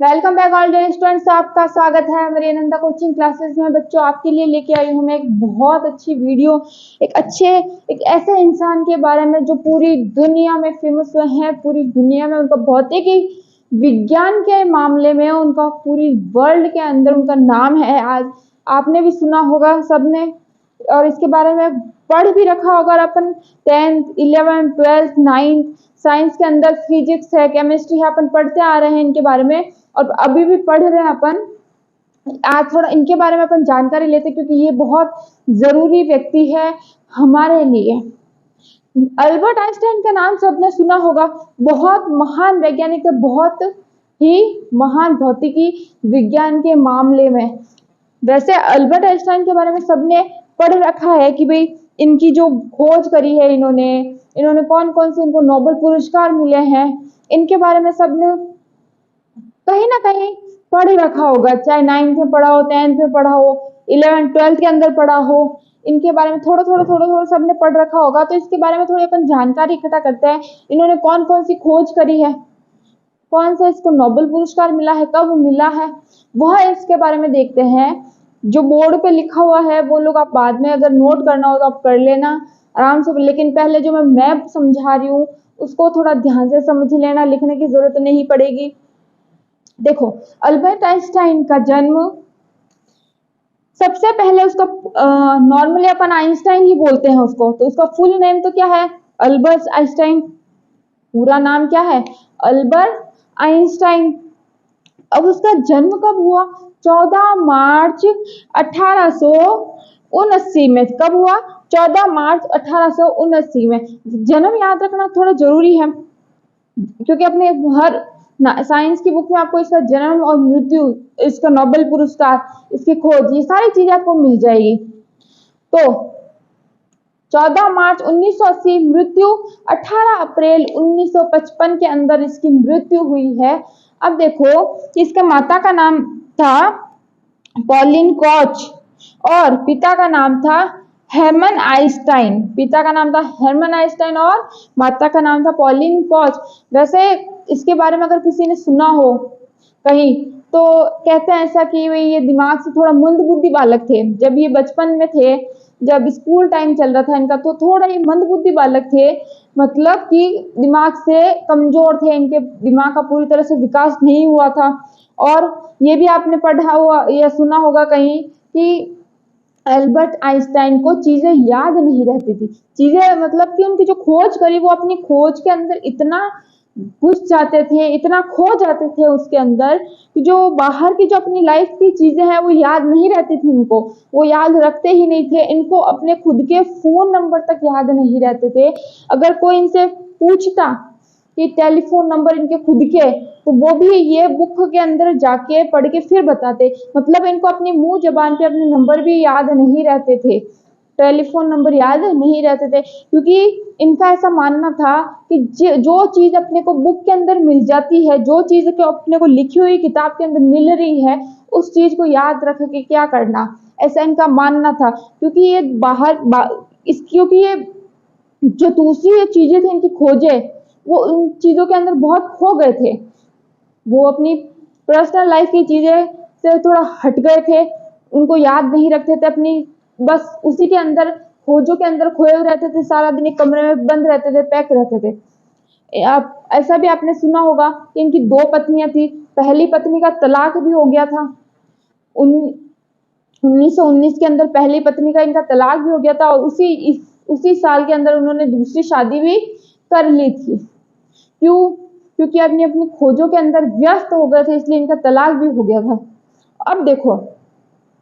Welcome back all dear students, आपका स्वागत है मेरी अनंता कोचिंग क्लासेस में। बच्चों, आपके लिए लेके आई हूँ मैं एक बहुत अच्छी वीडियो। एक ऐसे इंसान के बारे में जो पूरी दुनिया में फेमस हुए हैं। पूरी दुनिया में उनका भौतिकी विज्ञान के मामले में उनका पूरी वर्ल्ड के अंदर उनका नाम है। आज आपने भी सुना होगा सबने, और इसके बारे में पढ़ भी रखा होगा। अपन 10th 11th 12th 9th science के अंदर फिजिक्स है, केमिस्ट्री है, अपन पढ़ते आ रहे हैं इनके बारे में, और अभी भी पढ़ रहे हैं अपन। आज थोड़ा इनके बारे में अपन जानकारी लेते हैं, क्योंकि ये बहुत जरूरी व्यक्ति है हमारे लिए। अल्बर्ट आइंस्टाइन का नाम सबने सुना होगा। बहुत महान वैज्ञानिक है, बहुत ही महान भौतिकी विज्ञान के मामले में। वैसे अल्बर्ट आइंस्टाइन के बारे में सबने पढ़ रखा है कि भाई इनकी जो खोज करी है इन्होंने इन्होंने कौन कौन से इनको नोबेल पुरस्कार मिले हैं, इनके बारे में सबने कहीं ना कहीं पढ़ ही रखा होगा। चाहे 9th में पढ़ा हो, 10th में पढ़ा हो, 11th 12th के अंदर पढ़ा हो, इनके बारे में थोड़ा थोड़ा सबने पढ़ रखा होगा। तो इसके बारे में थोड़ी अपन जानकारी इकट्ठा करते हैं। इन्होंने कौन कौन सी खोज करी है, कौन सा इसको नोबेल पुरस्कार मिला है, कब मिला है, वह इसके बारे में देखते हैं। जो बोर्ड पे लिखा हुआ है वो लोग आप बाद में अगर नोट करना हो तो आप कर लेना आराम से, लेकिन पहले जो मैं मैप समझा रही हूँ उसको थोड़ा ध्यान से समझ लेना, लिखने की जरूरत नहीं पड़ेगी। देखो, अल्बर्ट आइंस्टाइन का जन्म, सबसे पहले उसका नॉर्मली अपन आइंस्टाइन ही बोलते हैं उसको, तो उसका फुल नेम तो क्या है? Albert Einstein. पूरा नाम क्या है? Albert Einstein. अब उसका जन्म कब हुआ? 14 मार्च 1879 में। कब हुआ? 14 मार्च 1879 में। जन्म याद रखना थोड़ा जरूरी है, क्योंकि अपने हर साइंस की बुक में आपको इसका जन्म और मृत्यु, इसका नोबेल पुरस्कार, इसकी खोज, ये सारी चीजें आपको मिल जाएगी। तो 14 मार्च 1980 मृत्यु, 18 अप्रैल 1955 के अंदर इसकी मृत्यु हुई है। अब देखो, इसके माता का नाम था पॉलिन कॉच और पिता का नाम था हेरमन आइंस्टाइन। पिता का नाम था हेरमन आइंस्टाइन और माता का नाम था पॉलिन कॉच। वैसे इसके बारे में अगर किसी ने सुना हो कहीं, तो कहते हैं ऐसा कि ये दिमाग से थोड़ा मंद बुद्धि बालक थे। जब ये बचपन में थे, जब स्कूल टाइम चल रहा था इनका, तो थोड़ा ये मंद बुद्धि बालक थे, मतलब कि दिमाग से कमजोर थे। इनके दिमाग का पूरी तरह से विकास नहीं हुआ था। और ये भी आपने पढ़ा हुआ या सुना होगा कहीं कि अल्बर्ट आइंस्टाइन को चीजें याद नहीं रहती थी। चीजें मतलब कि उनकी जो खोज करी, वो अपनी खोज के अंदर इतना घुस जाते थे, इतना खो जाते थे उसके अंदर, कि जो बाहर की जो अपनी लाइफ की चीजें हैं वो याद नहीं रहती थी उनको। वो याद रखते ही नहीं थे। इनको अपने खुद के फोन नंबर तक याद नहीं रहते थे। अगर कोई इनसे पूछता कि टेलीफोन नंबर इनके खुद के, तो वो भी ये बुक के अंदर जाके पढ़ के फिर बताते। मतलब इनको अपनी मुंह जबान पे अपने नंबर भी याद नहीं रहते थे, टेलीफोन नंबर याद नहीं रहते थे, क्योंकि इनका ऐसा मानना था कि जो चीज अपने को बुक के अंदर मिल जाती है, जो चीज को अपने को लिखी हुई किताब के अंदर मिल रही है, उस चीज को याद रख के क्या करना, ऐसा इनका मानना था। क्योंकि ये क्योंकि ये जो दूसरी चीजें थी इनकी खोजे, वो उन चीजों के अंदर बहुत खो गए थे। वो अपनी पर्सनल लाइफ की चीजें से थोड़ा हट गए थे, उनको याद नहीं रखते थे अपनी, बस उसी के अंदर खोजों के अंदर खोए रहते थे। सारा दिन एक कमरे में बंद रहते थे, पैक रहते थे। आप ऐसा भी आपने सुना होगा कि इनकी 2 पत्नियां थी। पहली पत्नी का तलाक भी हो गया था। 1919 के अंदर पहली पत्नी का इनका तलाक भी हो गया था, और उसी साल के अंदर उन्होंने दूसरी शादी भी कर ली थी। क्यों? क्योंकि अपनी अपनी खोजों के अंदर व्यस्त हो गए थे, इसलिए इनका तलाक भी हो गया था। अब देखो,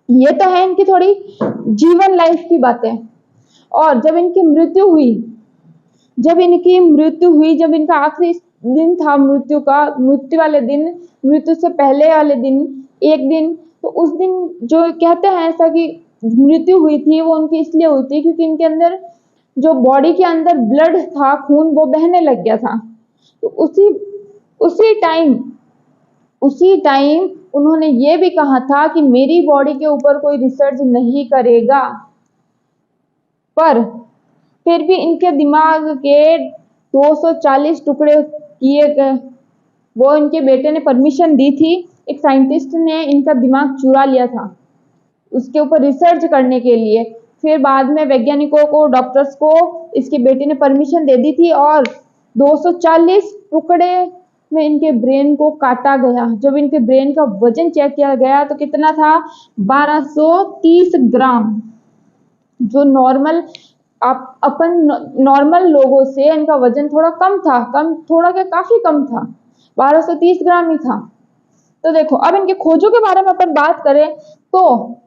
ये तो है इनकी थोड़ी जीवन लाइफ की बातें। और जब इनकी मृत्यु हुई, जब इनका आखिरी दिन था मृत्यु वाले दिन, मृत्यु से पहले वाले दिन, एक दिन, तो उस दिन जो कहते हैं ऐसा कि मृत्यु हुई थी, वो उनकी इसलिए हुई थी क्योंकि इनके अंदर जो बॉडी के अंदर ब्लड था, खून, वो बहने लग गया था। तो उसी टाइम उन्होंने ये भी कहा था कि मेरी बॉडी के ऊपर कोई रिसर्च नहीं करेगा। पर फिर भी इनके दिमाग के 240 टुकड़े किए गए। वो इनके बेटे ने परमिशन दी थी। एक साइंटिस्ट ने इनका दिमाग चुरा लिया था उसके ऊपर रिसर्च करने के लिए। फिर बाद में वैज्ञानिकों को, डॉक्टर्स को इसके बेटे ने परमिशन दे दी थी और 240 टुकड़े में इनके ब्रेन को काटा गया। जब इनके ब्रेन का वजन चेक किया गया तो कितना था, 1230 ग्राम, जो नॉर्मल आप अपन नॉर्मल लोगों से इनका वजन थोड़ा कम था, थोड़ा क्या काफी कम था, 1230 ग्राम ही था। तो देखो अब इनके खोजों के बारे में अपन बात करें तो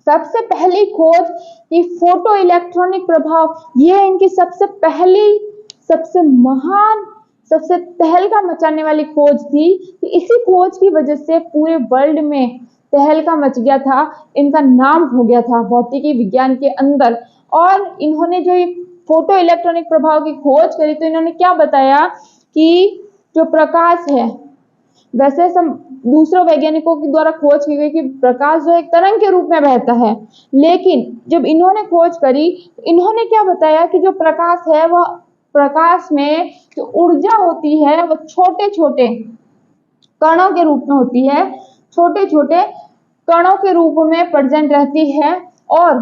सबसे पहली खोज ये फोटो इलेक्ट्रॉनिक प्रभाव, ये इनकी सबसे पहली, सबसे महान, सबसे तहलका मचाने वाली खोज थी। कि इसी खोज की वजह से पूरे वर्ल्ड में तहलका मच गया था, इनका नाम हो गया था भौतिकी विज्ञान के अंदर। और इन्होंने जो फोटो इलेक्ट्रॉनिक प्रभाव की खोज करी तो इन्होंने क्या बताया कि जो प्रकाश है, वैसे दूसरों वैज्ञानिकों के द्वारा खोज की गई कि प्रकाश जो एक तरंग के रूप में बहता है, लेकिन जब इन्होंने खोज करी इन्होंने क्या बताया कि जो प्रकाश है वह प्रकाश में जो ऊर्जा होती है वो छोटे छोटे कणों के रूप में होती है, छोटे छोटे कणों के रूप में प्रेजेंट रहती है। और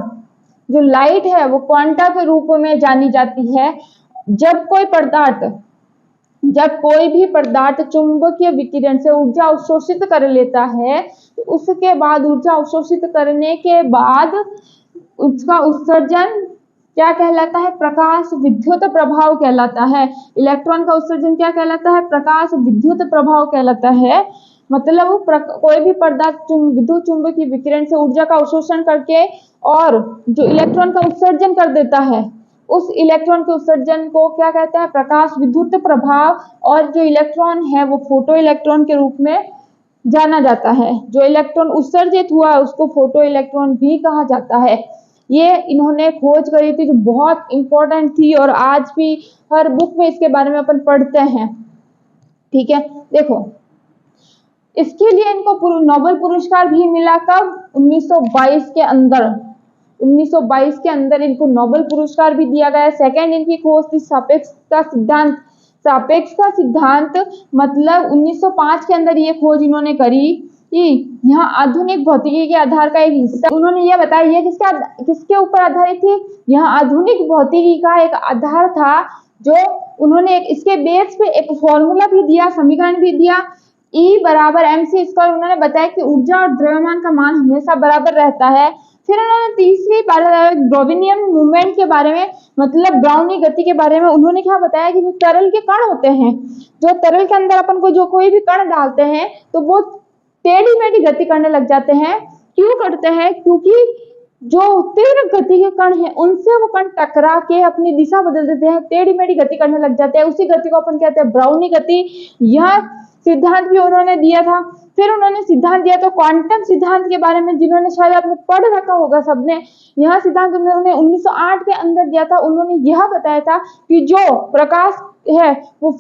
जो लाइट है वो क्वांटा के रूप में जानी जाती है। जब कोई भी पदार्थ चुंबकीय विकिरण से ऊर्जा अवशोषित कर लेता है तो उसके बाद ऊर्जा अवशोषित करने के बाद उसका उत्सर्जन क्या कहलाता है, प्रकाश विद्युत प्रभाव कहलाता है। इलेक्ट्रॉन का उत्सर्जन क्या कहलाता है, प्रकाश विद्युत प्रभाव कहलाता है। मतलब कोई भी पदार्थ विद्युत चुंबकीय विकिरण से ऊर्जा का अवशोषण करके और जो इलेक्ट्रॉन का उत्सर्जन कर देता है, उस इलेक्ट्रॉन के उत्सर्जन को क्या कहते हैं, प्रकाश विद्युत प्रभाव। और जो इलेक्ट्रॉन है वो फोटो इलेक्ट्रॉन के रूप में जाना जाता है। जो इलेक्ट्रॉन उत्सर्जित हुआ उसको फोटो इलेक्ट्रॉन भी कहा जाता है। ये इन्होंने खोज करी थी जो बहुत इंपॉर्टेंट थी और आज भी हर बुक में इसके बारे में अपन पढ़ते हैं। ठीक है, देखो इसके लिए इनको नोबेल पुरस्कार भी मिला। कब, 1922 के अंदर, 1922 के अंदर इनको नोबेल पुरस्कार भी दिया गया। सेकंड इनकी खोज थी सापेक्ष का सिद्धांत। सापेक्ष का सिद्धांत मतलब 1905 के अंदर ये खोज इन्होंने करी कि यहाँ आधुनिक भौतिकी के आधार का एक हिस्सा। उन्होंने यह बताया ये किसके ऊपर आधारित थी, यहाँ आधुनिक भौतिकी का एक आधार था। जो उन्होंने इसके बेस पे एक फॉर्मूला भी दिया, समीकरण भी दिया, E बराबर mc²। उन्होंने बताया कि ऊर्जा और द्रव्यमान का मान हमेशा बराबर रहता है। फिर उन्होंने तीसरी ब्राउनियन मूवमेंट के बारे में, मतलब ब्राउनी गति के बारे में उन्होंने क्या बताया कि जो तरल के कण होते हैं, जो तरल के अंदर अपन को जो कोई भी कण डालते हैं तो वो टेढ़ी मेढ़ी गति करने लग जाते हैं। क्यों करते हैं, क्योंकि जो तीव्र गति के कण हैं उनसे वो कण टकरा के अपनी दिशा बदल देते हैं, टेढ़ी मेढ़ी गति करने लग जाते हैं। उसी गति को अपन कहते हैं ब्राउनी गति। यह सिद्धांत भी उन्होंने दिया था। फिर उन्होंने सिद्धांत दिया तो क्वांटम सिद्धांत के बारे में, जिन्होंने शायद आपने पढ़ रखा होगा सबने, यह सिद्धांत उन्होंने 1908 के अंदर दिया था। उन्होंने यह बताया था कि जो प्रकाश है वो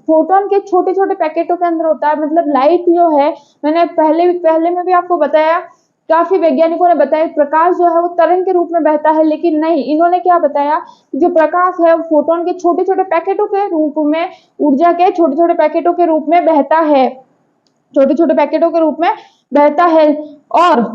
फोटोन के छोटे छोटे पैकेटों के अंदर होता है। मतलब लाइट जो है, मैंने पहले में भी आपको बताया, काफी वैज्ञानिकों ने बताया प्रकाश जो है वो तरंग के रूप में बहता है, लेकिन नहीं, इन्होंने क्या बताया कि जो प्रकाश है वो फोटोन के छोटे छोटे पैकेटों के रूप में, ऊर्जा के छोटे छोटे पैकेटों के रूप में बहता है, छोटे छोटे पैकेटों के रूप में बहता है। और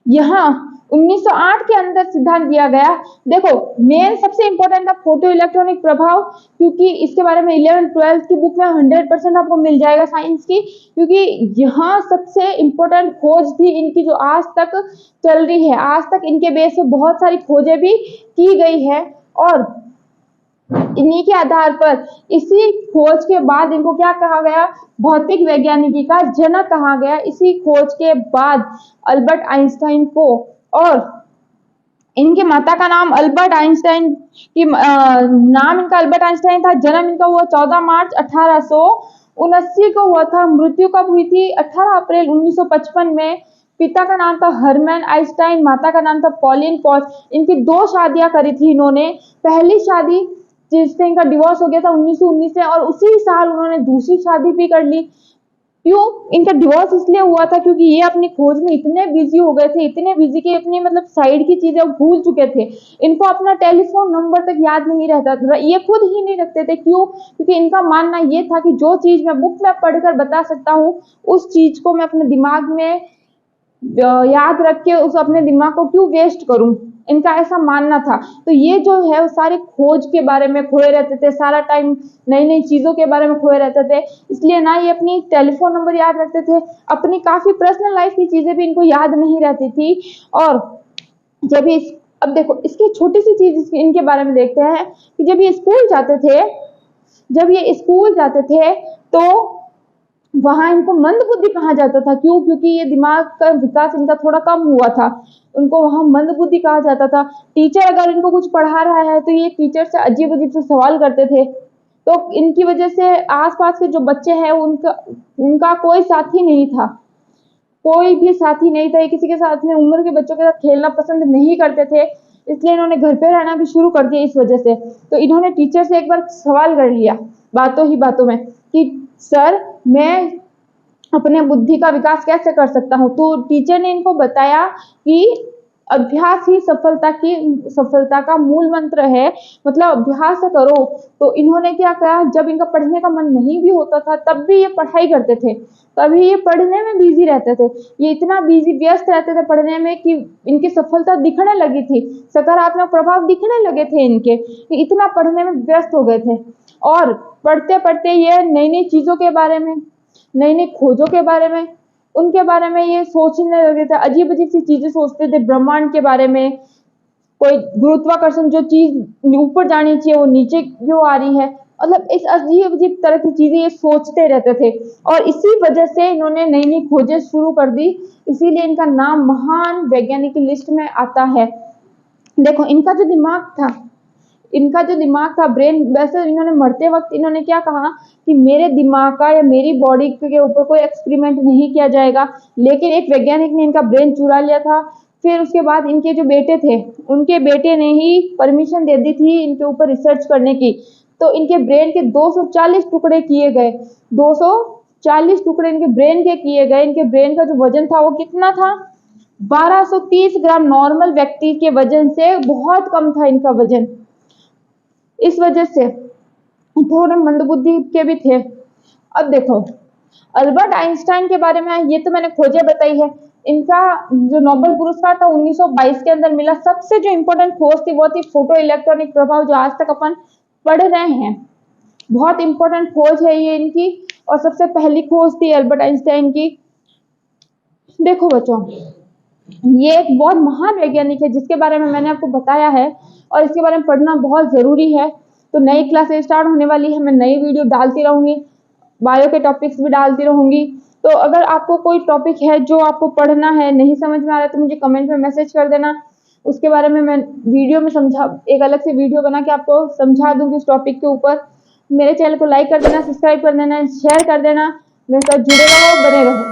यहाँ 1908 के अंदर सिद्धांत दिया गया। देखो मेन सबसे इंपॉर्टेंट था फोटो इलेक्ट्रॉनिक प्रभाव, क्योंकि इसके बारे में 11th-12th की बुक में 100% आपको मिल जाएगा साइंस की, क्योंकि यहाँ सबसे इंपॉर्टेंट खोज थी इनकी जो आज तक चल रही है। आज तक इनके बेस पे बहुत सारी खोजें भी की गई है और इन्हीं के आधार पर, इसी खोज के बाद इनको क्या कहा गया, भौतिक वैज्ञानिकी का जनक कहा गया। इसी खोज के बाद अल्बर्ट आइंस्टाइन को, और इनके माता का नाम अल्बर्ट आइंस्टाइन की नाम इनका अल्बर्ट आइंस्टाइन था। जन्म इनका हुआ 14 मार्च 1879 को हुआ था। मृत्यु कब हुई थी, 18 अप्रैल 1955 में। पिता का नाम था हरमैन आइंस्टाइन, माता का नाम था पॉलिन पॉच। इनकी 2 शादियां करी थी इन्होंने। पहली शादी जिससे इनका डिवोर्स हो गया था 1919 से, और उसी साल उन्होंने दूसरी शादी भी कर ली। क्यों इनका डिवोर्स इसलिए हुआ था क्योंकि ये अपनी खोज में इतने बिजी हो गए थे, इतने बिजी कि अपनी मतलब साइड की चीजें भूल चुके थे। इनको अपना टेलीफोन नंबर तक याद नहीं रहता था, ये खुद ही नहीं रखते थे। क्यों? क्योंकि इनका मानना ये था कि जो चीज मैं बुक में पढ़कर बता सकता हूँ, उस चीज को मैं अपने दिमाग में याद रख के उस अपने दिमाग को क्यों वेस्ट करूं, इनका ऐसा मानना था। तो ये जो है वो सारी खोज के बारे में खोए रहते थे, सारा टाइम नई नई चीजों के बारे में खोए रहते थे। इसलिए ना ये अपनी टेलीफोन नंबर याद रखते थे, अपनी काफी पर्सनल लाइफ की चीजें भी इनको याद नहीं रहती थी। और जब इस अब देखो इसकी छोटी सी चीज इनके बारे में देखते हैं कि जब ये स्कूल जाते थे तो वहां इनको मंद बुद्धि कहा जाता था। क्यों? क्योंकि ये दिमाग का विकास इनका थोड़ा कम हुआ था, उनको वहां मंद बुद्धि कहा जाता था। टीचर अगर इनको कुछ पढ़ा रहा है तो ये टीचर से अजीब अजीब से सवाल करते थे। तो इनकी वजह से आसपास के जो बच्चे हैं उनका कोई साथी नहीं था, कोई भी साथी नहीं था। ये किसी के साथ में उम्र के बच्चों के साथ खेलना पसंद नहीं करते थे, इसलिए इन्होंने घर पे रहना भी शुरू कर दिया इस वजह से। तो इन्होंने टीचर से एक बार सवाल कर लिया बातों ही बातों में कि सर मैं अपने बुद्धि का विकास कैसे कर सकता हूँ। तो टीचर ने इनको बताया कि अभ्यास ही सफलता का मूल मंत्र है, मतलब अभ्यास करो। तो इन्होंने क्या कहा, जब इनका पढ़ने का मन नहीं भी होता था तब भी ये पढ़ाई करते थे, तभी ये पढ़ने में बिजी रहते थे। ये इतना बिजी व्यस्त रहते थे पढ़ने में कि इनकी सफलता दिखने लगी थी, सकारात्मक प्रभाव दिखने लगे थे इनके, इतना पढ़ने में व्यस्त हो गए थे। और पढ़ते पढ़ते ये नई नई चीजों के बारे में, नई नई खोजों के बारे में, उनके बारे में ये सोचने लगे थे, अजीब अजीब सी चीजें सोचते थे ब्रह्मांड के बारे में। कोई गुरुत्वाकर्षण जो चीज ऊपर जानी चाहिए वो नीचे क्यों आ रही है, मतलब इस अजीब अजीब तरह की चीजें ये सोचते रहते थे। और इसी वजह से इन्होंने नई नई खोजें शुरू कर दी, इसीलिए इनका नाम महान वैज्ञानिक की लिस्ट में आता है। देखो इनका जो दिमाग था ब्रेन, वैसे इन्होंने मरते वक्त इन्होंने क्या कहा कि मेरे दिमाग का या मेरी बॉडी के ऊपर कोई एक्सपेरिमेंट नहीं किया जाएगा, लेकिन एक वैज्ञानिक ने इनका ब्रेन चुरा लिया था। फिर उसके बाद इनके जो बेटे थे, उनके बेटे ने ही परमिशन दे दी थी इनके ऊपर रिसर्च करने की। तो इनके ब्रेन के 240 टुकड़े किए गए, 240 टुकड़े इनके ब्रेन के किए गए। इनके ब्रेन का जो वजन था वो कितना था, 1230 ग्राम। नॉर्मल व्यक्ति के वजन से बहुत कम था इनका वजन। इस वजह से थोड़े मंदबुद्धि के भी थे। अब देखो अल्बर्ट आइंस्टाइन के बारे में, ये तो मैंने खोजें बताई है। इनका जो नोबेल पुरस्कार था 1922 के अंदर मिला। सबसे जो इम्पोर्टेंट खोज थी वो थी फोटो इलेक्ट्रॉनिक प्रभाव, जो आज तक अपन पढ़ रहे हैं। बहुत इंपॉर्टेंट खोज है ये इनकी, और सबसे पहली खोज थी अल्बर्ट आइंस्टाइन की। देखो बच्चों, ये एक बहुत महान वैज्ञानिक है जिसके बारे में मैंने आपको बताया है, और इसके बारे में पढ़ना बहुत जरूरी है। तो नई क्लासेस स्टार्ट होने वाली है, मैं नई वीडियो डालती रहूंगी, बायो के टॉपिक्स भी डालती रहूंगी। तो अगर आपको कोई टॉपिक है जो आपको पढ़ना है, नहीं समझ में आ रहा है, तो मुझे कमेंट में मैसेज कर देना। उसके बारे में मैं वीडियो में एक अलग से वीडियो बना के आपको समझा दूंगी उस टॉपिक के ऊपर। मेरे चैनल को लाइक कर देना, सब्सक्राइब कर देना, शेयर कर देना। मेरे साथ जुड़े रहो, बने रहो।